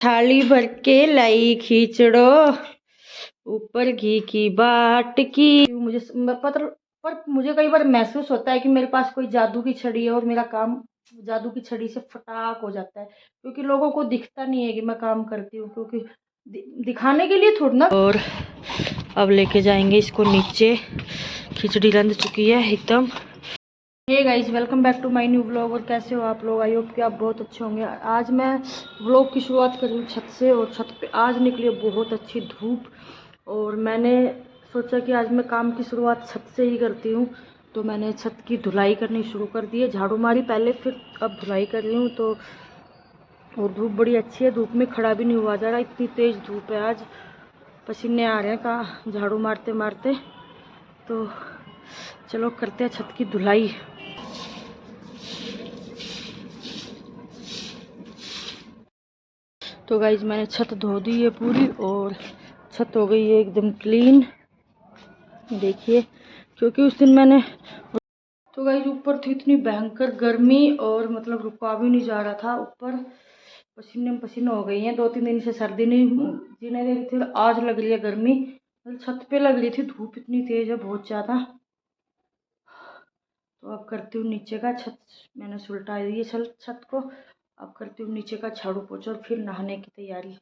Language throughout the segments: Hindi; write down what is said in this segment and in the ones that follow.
थाली भर के लाई खींचड़ो, ऊपर घी की बाट की। मुझे पर मुझे कई बार महसूस होता है कि मेरे पास कोई जादू की छड़ी है और मेरा काम जादू की छड़ी से फटाक हो जाता है, क्योंकि लोगों को दिखता नहीं है कि मैं काम करती हूँ, क्योंकि दिखाने के लिए थोड़ा ना। और अब लेके जाएंगे इसको नीचे। खिचड़ी रंध चुकी है एकदम। Hey guys, welcome back to my new vlog. और कैसे हो आप लोग? आई होप कि आप बहुत अच्छे होंगे। आज मैं व्लॉग की शुरुआत कर रही हूँ छत से, और छत पे आज निकली है बहुत अच्छी धूप। और मैंने सोचा कि आज मैं काम की शुरुआत छत से ही करती हूँ, तो मैंने छत की धुलाई करनी शुरू कर दी है। झाड़ू मारी पहले, फिर अब धुलाई कर रही हूँ। तो और धूप बड़ी अच्छी है, धूप में खड़ा भी नहीं हुआ जा रहा, इतनी तेज़ धूप है आज। पसीने आ रहे हैं कहाँ झाड़ू मारते मारते। तो चलो करते हैं छत की धुलाई। तो गाइज मैंने छत धो दी है पूरी, और छत हो गई है एकदम क्लीन, देखिए। क्योंकि उस दिन मैंने तो गाइज ऊपर थी इतनी भयंकर गर्मी, और मतलब रुका भी नहीं जा रहा था। ऊपर पसीने पसीने हो गई हैं। 2-3 दिन से सर्दी नहीं जीने दे रही थी, आज लग रही है गर्मी। मतलब छत पे लग रही थी धूप, इतनी तेज है बहुत ज़्यादा। तो अब करती हूँ नीचे का छत, मैंने सुलटा दी है छत को। अब करती हूँ नीचे का झाड़ू पोछा और फिर नहाने की तैयारी।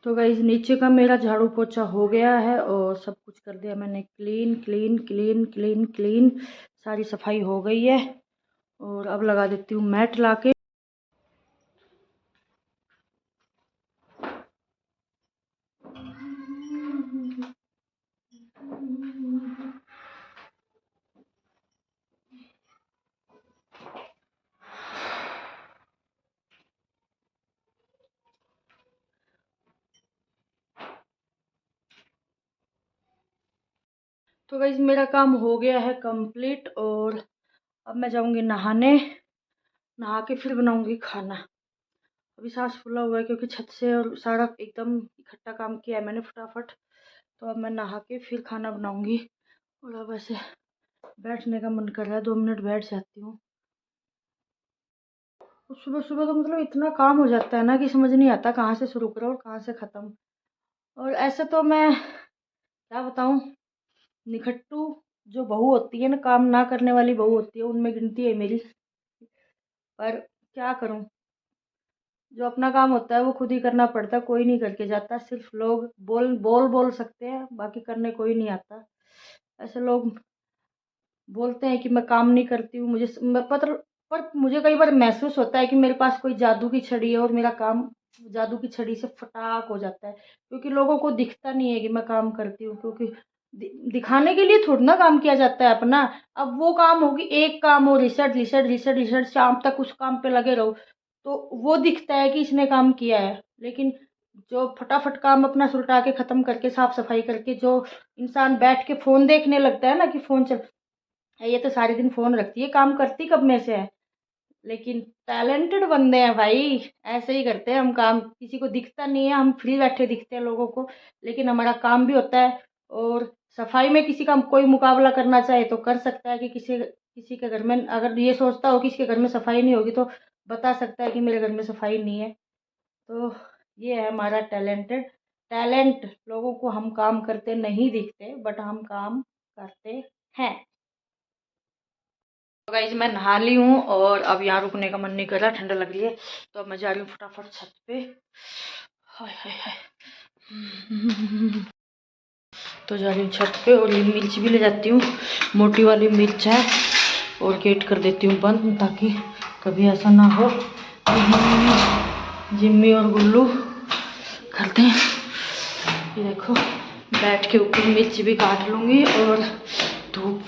तो गाइस नीचे का मेरा झाड़ू पोछा हो गया है, और सब कुछ कर दिया मैंने clean clean clean clean clean. सारी सफाई हो गई है, और अब लगा देती हूँ मैट लाके। तो गाइस मेरा काम हो गया है कंप्लीट, और अब मैं जाऊंगी नहाने। नहा के फिर बनाऊंगी खाना। अभी सांस फूला हुआ है, क्योंकि छत से और सारा एकदम इकट्ठा काम किया है मैंने फटाफट। तो अब मैं नहा के फिर खाना बनाऊंगी। और अब ऐसे बैठने का मन कर रहा है, 2 मिनट बैठ जाती हूँ। सुबह सुबह तो मतलब इतना काम हो जाता है ना कि समझ नहीं आता कहाँ से शुरू करो और कहाँ से ख़त्म। और ऐसे तो मैं क्या बताऊँ, निखट्टू जो बहू होती है ना, काम ना करने वाली बहू होती है, उनमें गिनती है मेरी। पर क्या करूँ, जो अपना काम होता है वो खुद ही करना पड़ता है, कोई नहीं करके जाता। सिर्फ लोग बोल सकते हैं, बाकी करने कोई नहीं आता। ऐसे लोग बोलते हैं कि मैं काम नहीं करती हूँ, पर मुझे कई बार महसूस होता है कि मेरे पास कोई जादू की छड़ी है और मेरा काम जादू की छड़ी से फटाक हो जाता है, क्योंकि लोगों को दिखता नहीं है कि मैं काम करती हूँ। क्योंकि दिखाने के लिए थोड़ा ना काम किया जाता है अपना। अब वो काम होगी, एक काम हो, रिसर्च रिसर्च रिसर्च रिसर्च, शाम तक उस काम पे लगे रहो, तो वो दिखता है कि इसने काम किया है। लेकिन जो फटाफट काम अपना सुलटा के ख़त्म करके, साफ सफाई करके, जो इंसान बैठ के फ़ोन देखने लगता है ना कि फ़ोन चल, ये तो सारे दिन फ़ोन रखती है, काम करती कब में से है। लेकिन टैलेंटेड बंदे हैं भाई, ऐसे ही करते हैं हम काम। किसी को दिखता नहीं है, हम फ्री बैठे दिखते हैं लोगों को, लेकिन हमारा काम भी होता है। और सफाई में किसी का कोई मुकाबला करना चाहे तो कर सकता है कि किसी किसी के घर में, अगर ये सोचता हो कि इसके घर में सफाई नहीं होगी, तो बता सकता है कि मेरे घर में सफाई नहीं है। तो ये है हमारा टैलेंट। लोगों को हम काम करते नहीं दिखते, बट हम काम करते हैं। तो गाइस मैं नहा ली हूँ, और अब यहाँ रुकने का मन नहीं कर रहा, ठंडा लग रही है। तो अब मैं जा रही हूँ फटाफट छत पे। हाय हाय हाय। तो जा रही हूँ छत पे, और ये मिर्च भी ले जाती हूँ, मोटी वाली मिर्च है। और गेट कर देती हूँ बंद, ताकि कभी ऐसा ना हो जिम्मी और गुल्लू करते हैं। ये देखो, बैठ के ऊपर मिर्च भी काट लूँगी। और धूप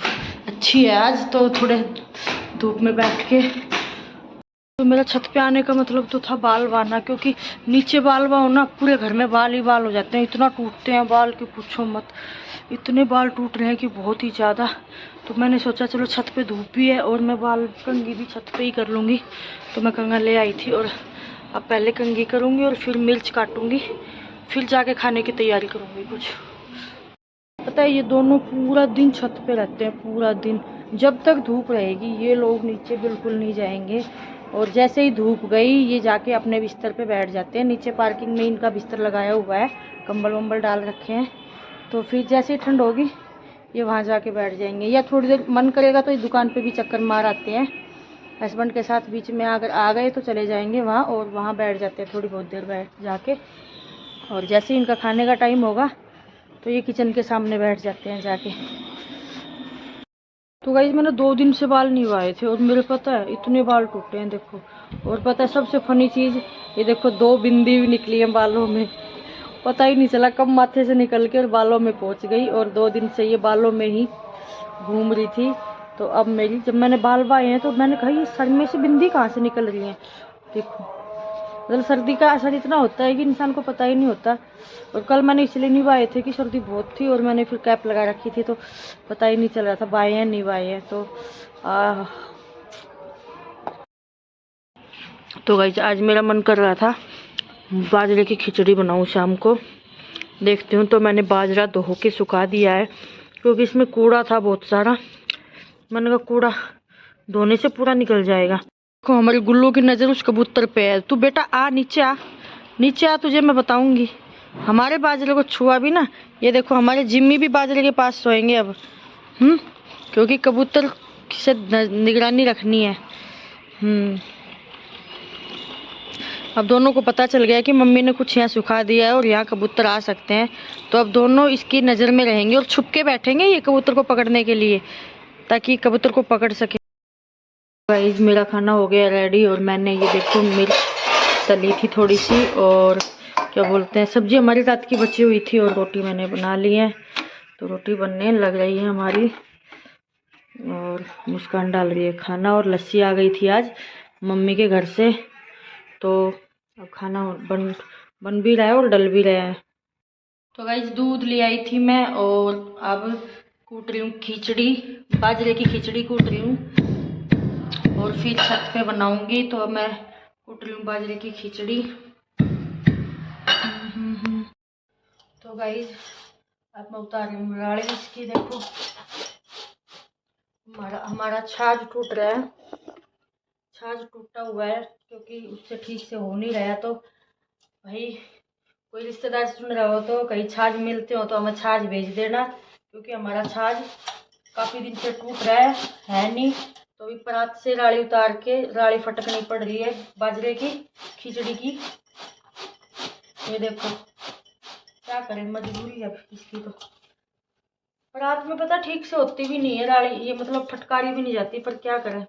अच्छी है आज, तो थोड़े धूप में बैठ के। तो मेरा छत पे आने का मतलब तो था बाल बाना, क्योंकि नीचे बाल बाओ ना, पूरे घर में बाल ही बाल हो जाते हैं। इतना टूटते हैं बाल कि पूछो मत, इतने बाल टूट रहे हैं कि बहुत ही ज़्यादा। तो मैंने सोचा चलो छत पे धूप भी है, और मैं बाल कंघी भी छत पे ही कर लूँगी। तो मैं कंघा ले आई थी, और अब पहले कंघी करूँगी और फिर मिर्च काटूँगी, फिर जाके खाने की तैयारी करूँगी कुछ। पता है, ये दोनों पूरा दिन छत पे रहते हैं, पूरा दिन। जब तक धूप रहेगी ये लोग नीचे बिल्कुल नहीं जाएंगे। और जैसे ही धूप गई ये जाके अपने बिस्तर पे बैठ जाते हैं। नीचे पार्किंग में इनका बिस्तर लगाया हुआ है, कंबल वम्बल डाल रखे हैं। तो फिर जैसे ही ठंड होगी ये वहाँ जाके बैठ जाएंगे, या थोड़ी देर मन करेगा तो इस दुकान पे भी चक्कर मार आते हैं हस्बैंड के साथ। बीच में अगर आ गए तो चले जाएंगे वहाँ और वहाँ बैठ जाते हैं थोड़ी बहुत देर बैठ जाके। और जैसे ही इनका खाने का टाइम होगा तो ये किचन के सामने बैठ जाते हैं जाके। तो गाइस मैंने 2 दिन से बाल नहीं वाए थे और मेरे पता है इतने बाल टूटे हैं देखो। और पता है सबसे फनी चीज़, ये देखो 2 बिंदी भी निकली है बालों में, पता ही नहीं चला कब माथे से निकल के और बालों में पहुंच गई। और 2 दिन से ये बालों में ही घूम रही थी। तो अब मेरी जब मैंने बाल बाए हैं तो मैंने कहा ये सर में से बिंदी कहाँ से निकल रही है। देखो मतलब सर्दी का असर इतना होता है कि इंसान को पता ही नहीं होता। और कल मैंने इसलिए नहीं बाए थे कि सर्दी बहुत थी और मैंने फिर कैप लगा रखी थी तो पता ही नहीं चल रहा था बाए हैं नहीं बाए हैं। तो गाइस आज मेरा मन कर रहा था बाजरे की खिचड़ी बनाऊं शाम को। देखती हूँ। तो मैंने बाजरा धो के सुखा दिया है क्योंकि इसमें कूड़ा था बहुत सारा। मैंने कहा कूड़ा धोने से पूरा निकल जाएगा। देखो हमारी गुल्लू की नज़र उस कबूतर पे है। तू बेटा आ नीचे आ, नीचे आ, तुझे मैं बताऊंगी। हमारे बाजरे को छुआ भी ना, ये देखो हमारे जिम्मी भी बाजरे के पास सोएंगे अब। क्योंकि कबूतर से निगरानी रखनी है। अब दोनों को पता चल गया कि मम्मी ने कुछ यहाँ सुखा दिया है और यहाँ कबूतर आ सकते हैं। तो अब दोनों इसकी नज़र में रहेंगे और छुप के बैठेंगे ये कबूतर को पकड़ने के लिए, ताकि कबूतर को पकड़ सके। गाइस मेरा खाना हो गया रेडी और मैंने ये देखो मिर्च तली थी थोड़ी सी, और क्या बोलते हैं सब्जी हमारी रात की बची हुई थी और रोटी मैंने बना ली है। तो रोटी बनने लग रही है हमारी और मुस्कान डाल रही है खाना। और लस्सी आ गई थी आज मम्मी के घर से, तो अब खाना बन भी रहा है और डल भी रहा है। तो गाइस दूध ले आई थी मैं और अब कूट रही हूँ खिचड़ी, बाजरे की खिचड़ी कूट रही हूँ और फिर छत पे बनाऊंगी। तो अब मैं कूट रही हूँ बाजरे की खिचड़ी। तो गाइस अब मैं उतार रही हूँ राड़ी इसकी। देखो हमारा छाछ टूट रहा है, छाछ टूटा हुआ है क्योंकि उससे ठीक से हो नहीं रहा। तो भाई कोई रिश्तेदार सुन रहा हो तो कहीं छाछ मिलते हो तो हमें छाछ भेज देना, क्योंकि हमारा छाछ काफ़ी दिन से टूट रहा है नहीं। तो अभी परात से राड़ी उतार के राड़ी फटकनी पड़ रही है बाजरे की खिचड़ी की। ये देखो क्या करें, मजबूरी है इसकी। तो परात में पता ठीक से होती भी नहीं है राड़ी, ये मतलब फटकारी भी नहीं जाती, पर क्या करें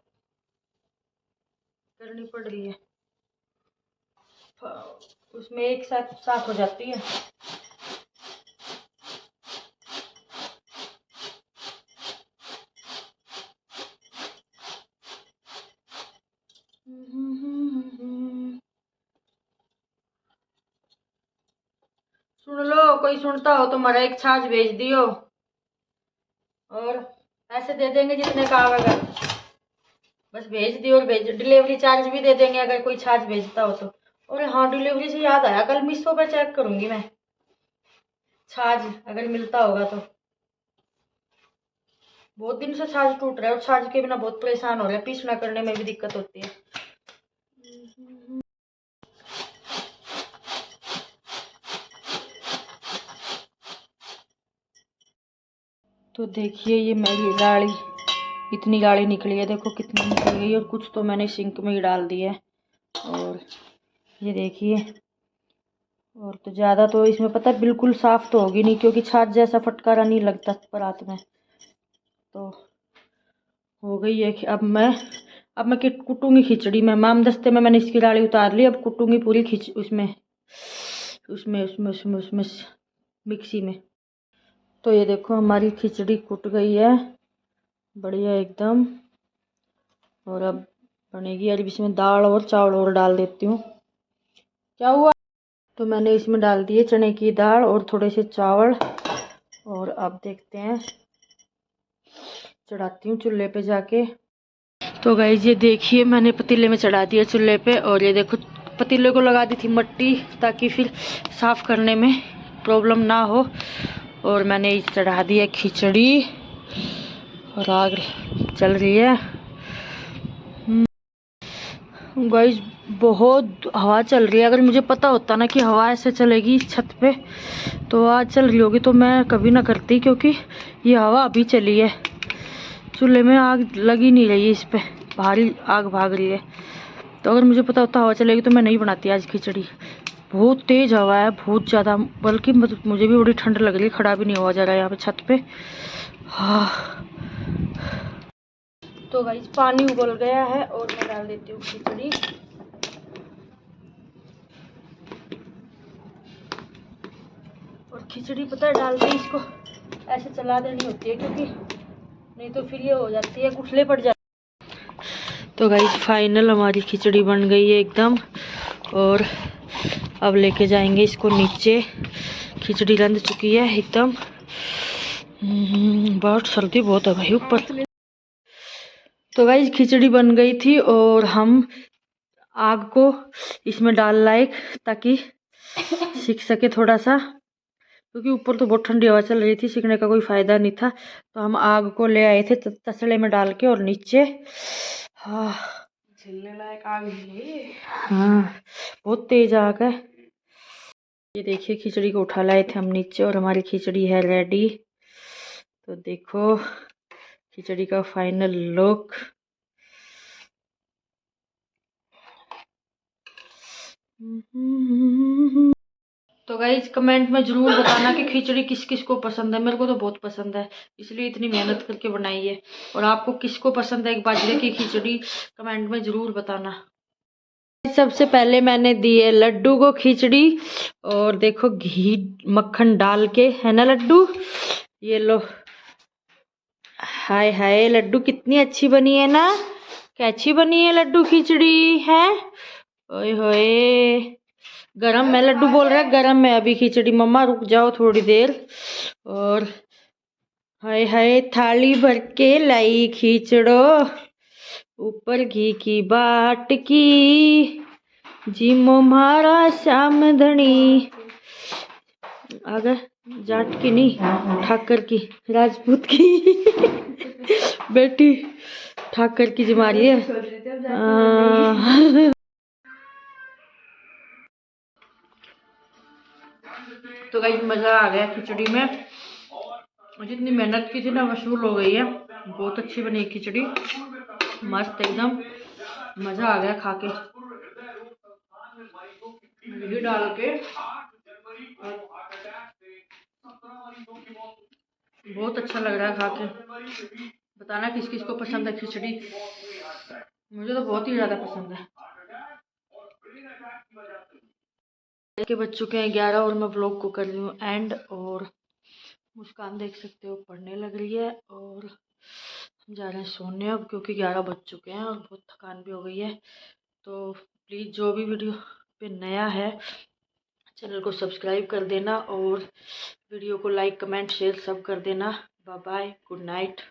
करनी पड़ रही है। उसमें एक साथ साफ हो जाती है। सुन लो, कोई सुनता हो तो हमारा एक छाछ भेज दियो और पैसे दे देंगे जितने का आवेगा, बस भेज दियो। और डिलीवरी चार्ज भी दे देंगे अगर कोई छाछ भेजता हो तो। और हाँ डिलीवरी से याद आया, कल मीशो पे चेक करूंगी मैं छाछ अगर मिलता होगा तो। बहुत दिन से छाछ टूट रहा है और छाछ के बिना बहुत परेशान हो रहे हैं, पीसना करने में भी दिक्कत होती है। तो देखिए ये मेरी राड़ी, इतनी राड़ी निकली है, देखो कितनी निकल गई। और कुछ तो मैंने सिंक में ही डाल दिया है। और ये देखिए, और तो ज़्यादा तो इसमें पता है बिल्कुल साफ़ तो होगी नहीं क्योंकि छाछ जैसा फटकारा नहीं लगता परात में। तो हो गई है कि अब मैं कुटूंगी खिचड़ी में। माम दस्ते में मैंने इसकी राड़ी उतार ली, अब कुटूंगी पूरी उसमें मिक्सी में। तो ये देखो हमारी खिचड़ी कुट गई है बढ़िया एकदम। और अब बनेगी, अब इसमें दाल और चावल और डाल देती हूँ। क्या हुआ? तो मैंने इसमें डाल दिए चने की दाल और थोड़े से चावल। और अब देखते हैं, चढ़ाती हूँ चूल्हे पे जाके। तो गाइस ये देखिए मैंने पतीले में चढ़ा दिया चूल्हे पे। और ये देखो पतीले को लगा दी थी मट्टी ताकि फिर साफ़ करने में प्रॉब्लम ना हो। और मैंने चढ़ा दिया खिचड़ी और आग चल रही है। गाइस बहुत हवा चल रही है। अगर मुझे पता होता ना कि हवा ऐसे चलेगी इस छत पे तो आज चल रही होगी तो मैं कभी ना करती, क्योंकि ये हवा अभी चली है। चूल्हे में आग लगी नहीं रही है, इस पे भारी आग भाग रही है। तो अगर मुझे पता होता हवा चलेगी तो मैं नहीं बनाती आज खिचड़ी। बहुत तेज हवा है, बहुत ज़्यादा, बल्कि मुझे भी बड़ी ठंड लग रही है। खड़ा भी नहीं हुआ जा रहा है यहाँ पे छत पे। हाँ तो गाइस पानी उबल गया है और मैं डाल देती हूँ खिचड़ी। और खिचड़ी पता है डालते ही इसको ऐसे चला देनी होती है, क्योंकि नहीं तो फिर ये हो जाती है, गुठले पड़ जाती है। तो गाइस फाइनल हमारी खिचड़ी बन गई है एकदम। और अब लेके जाएंगे इसको नीचे। खिचड़ी रंध चुकी है एकदम। बहुत सर्दी बहुत है भाई ऊपर। तो गाइस खिचड़ी बन गई थी और हम आग को इसमें डाल लाए ताकि सिक सके थोड़ा सा, क्योंकि ऊपर तो बहुत ठंडी हवा चल रही थी, सीखने का कोई फायदा नहीं था। तो हम आग को ले आए थे तसले में डाल के और नीचे। हाँ झेलने लायक आग है। हाँ बहुत तेज आग है। ये देखिए खिचड़ी को उठा लाए थे हम नीचे और हमारी खिचड़ी है रेडी। तो देखो खिचड़ी का फाइनल लुक। तो गाइज कमेंट में जरूर बताना कि खिचड़ी किस किस को पसंद है। मेरे को तो बहुत पसंद है, इसलिए इतनी मेहनत करके बनाई है। और आपको किसको पसंद है एक बाजरे की खिचड़ी, कमेंट में जरूर बताना। सबसे पहले मैंने दिए लड्डू को खिचड़ी, और देखो घी मक्खन डाल के, है ना लड्डू, ये लो। हाय हाय लड्डू कितनी अच्छी बनी है ना, कैसी बनी है लड्डू खिचड़ी है। ओए होए गरम है, लड्डू बोल रहा है गरम है अभी खिचड़ी, मम्मा रुक जाओ थोड़ी देर। और हाय हाय थाली भर के लाई खिचड़ो, ऊपर घी की बाट की, जिमो मारा श्याम धनी। अगर जाट की नहीं ठाकर की, राजपूत की बेटी ठाकर की जिमारी है। तो गाइस मज़ा आ गया खिचड़ी में, जितनी मेहनत की थी ना वसूल हो गई है। बहुत अच्छी बनी खिचड़ी, मस्त एकदम, मज़ा आ गया खा के। घी डाल के बहुत अच्छा लग रहा है खा के। बताना किस किस को पसंद है खिचड़ी, मुझे तो बहुत ही ज़्यादा पसंद है। के बज चुके हैं 11 और मैं व्लॉग को कर रही हूँ एंड। और मुस्कान देख सकते हो पढ़ने लग रही है और हम जा रहे हैं सोने अब, क्योंकि 11 बज चुके हैं और बहुत थकान भी हो गई है। तो प्लीज़ जो भी वीडियो पे नया है चैनल को सब्सक्राइब कर देना और वीडियो को लाइक कमेंट शेयर सब कर देना। Bye bye, good night.